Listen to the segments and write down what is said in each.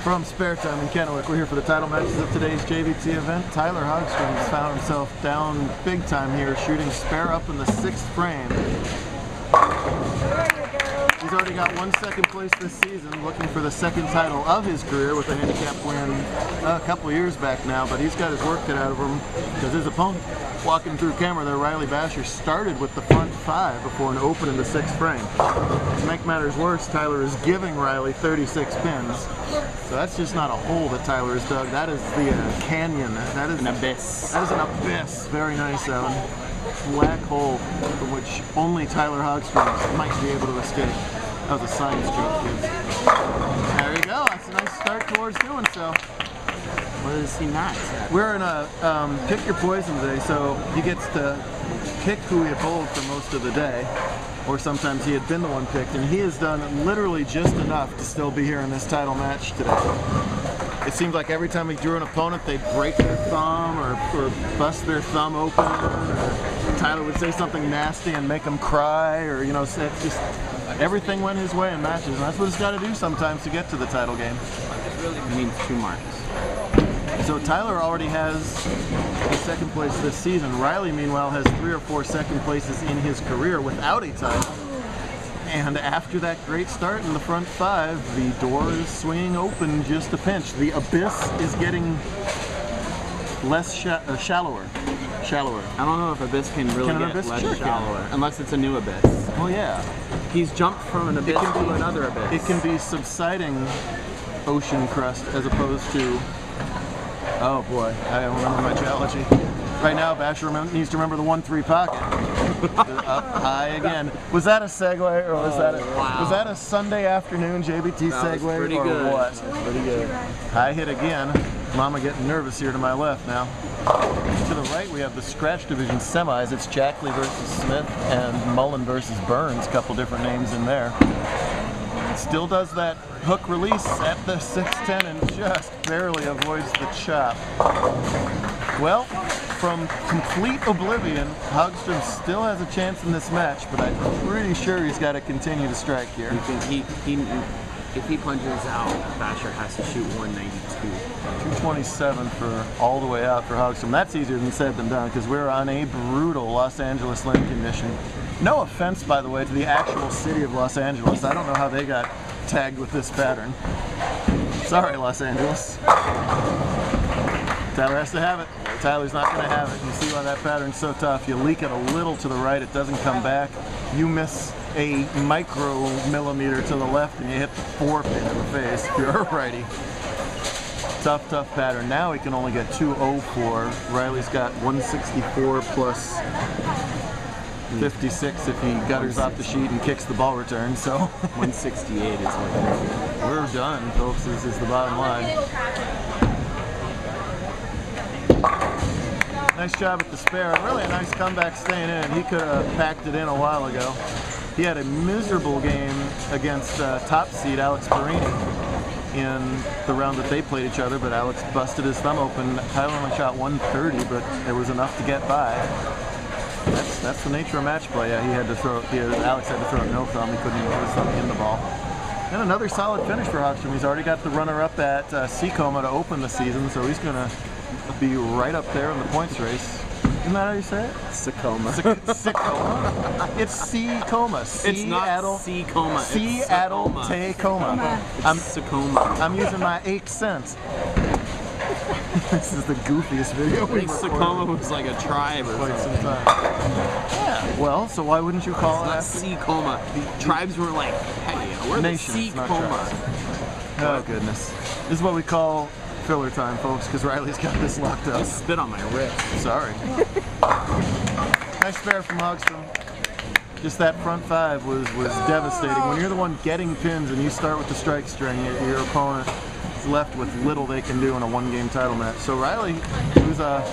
From Spare Time in Kennewick, we're here for the title matches of today's JBT event. Tyler Hogstrom has found himself down big time here, shooting spare up in the 6th frame. He's already got 1 second place this season, looking for the 2nd title of his career with a handicap win a couple years back now, but he's got his work cut out of him because his opponent, walking through camera there, Riley Basher, started with the front 5 before an open in the 6th frame. To make matters worse, Tyler is giving Riley 36 pins. So that's just not a hole that Tyler has dug. That is the canyon. That is an abyss. That is an abyss. Very nice, Evan. Black hole from which only Tyler Hogstrom might be able to escape. That was a science joke, kids. There you go. That's a nice start towards doing so. What is he not? We're in a pick your poison today, so he gets to pick who he bowled for most of the day. Or sometimes he had been the one picked, and he has done literally just enough to still be here in this title match today. It seems like every time he drew an opponent, they'd break their thumb or bust their thumb open, or Tyler would say something nasty and make them cry, or, you know, it's just everything went his way in matches, and that's what it's got to do sometimes to get to the title game. It really means 2 marks. So Tyler already has the 2nd place this season. Riley, meanwhile, has 3 or 4 second places in his career without a title. And after that great start in the front 5, the door is swinging open just a pinch. The abyss is getting less shallower. I don't know if abyss can really get less shallower, unless it's a new abyss. Well, yeah. He's jumped from an abyss to another abyss. It can be subsiding ocean crust as opposed to... Oh boy, I don't remember my geology. Right now, Basher needs to remember the 1-3 pocket. Up high again. Was that a segue, or was that a Sunday afternoon JBT segue, or good. what? Pretty good. High hit again. Mama getting nervous here to my left now. To the right, we have the scratch division semis. It's Jackley versus Smith and Mullen versus Burns. Couple different names in there. Still does that hook release at the 6'10" and just barely avoids the chop. Well, from complete oblivion, Hogstrom still has a chance in this match, but I'm pretty sure he's got to continue to strike here. If he punches out, Basher has to shoot 192. 227 for all the way out for Hogstrom. That's easier than said than done because we're on a brutal Los Angeles lane condition. No offense, by the way, to the actual city of Los Angeles. I don't know how they got tagged with this pattern. Sorry, Los Angeles. Tyler has to have it. Tyler's not going to have it. You see why that pattern's so tough. You leak it a little to the right, it doesn't come back. You miss a micro-millimeter to the left and you hit the 4-pin in the face if you're a righty. Tough, tough pattern. Now he can only get 204. Riley's got 164 plus 56 if he gutters off the sheet and kicks the ball return, so 168 is what we're done, folks. This is the bottom line. Nice job at the spare. Really a nice comeback staying in. He could have packed it in a while ago. He had a miserable game against top seed Alex Perini in the round that they played each other, but Alex busted his thumb open. Tyler only shot 130, but it was enough to get by. That's the nature of match play. Yeah, Alex had to throw no thumb. He couldn't even put his thumb in the ball. And another solid finish for Hogstrom. He's already got the runner-up at Seacoma to open the season, so he's going to be right up there in the points race. Isn't that how you say it? Seacoma. Seacoma. It's Seacoma. It's not Seacoma. Seattle-Tacoma. I'm Seacoma. I'm using my 8th sense. This is the goofiest video. I think Seacoma was like a tribe or something. Yeah. Well, so why wouldn't you call it after? Seacoma. The tribes were like, hey, we're nations, the Seacoma. Oh goodness. This is what we call filler time, folks, because Riley's got this locked up. You spit on my wrist. Sorry. Nice spare from Hogstrom. Just that front 5 was devastating. When you're the one getting pins and you start with the strike string, your opponent is left with little they can do in a 1-game title match. So Riley, who's a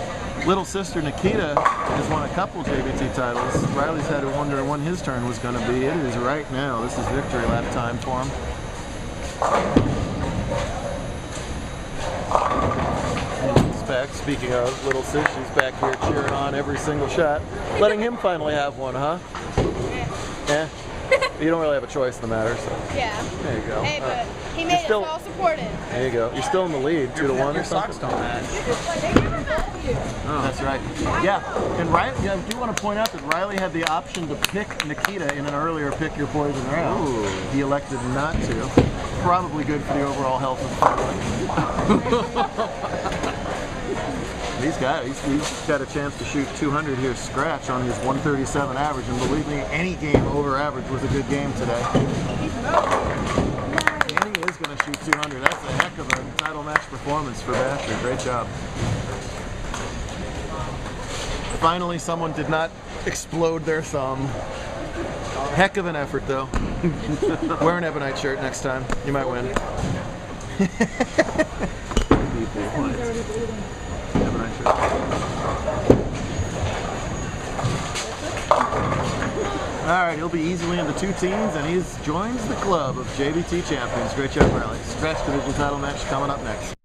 little sister Nikita, has won a couple JBT titles. Riley's had to wonder when his turn was going to be. It is right now. This is victory lap time for him. Back. Speaking of little sis, she's back here cheering on every single shot, letting him finally have one, huh? Yeah. You don't really have a choice in the matter, so. Yeah. There you go. Hey, but he made it fall surprise. recorded. There you go. You're still in the lead, 2-1 or something. Oh. That's right. Yeah, and Riley, I do want to point out that Riley had the option to pick Nikita in an earlier pick your poison round. Ooh. He elected not to. Probably good for the overall health of the family. He's got a chance to shoot 200 here scratch on his 137 average, and believe me, any game over average was a good game today. And he is going to shoot 200. That's a heck of a title match performance for Basher. Great job. Finally, someone did not explode their thumb. Heck of an effort, though. Wear an Ebonite shirt next time. You might win. All right, he'll be easily into 2 teams, and he joins the club of JBT champions. Great job, Riley. Scratch division title match coming up next.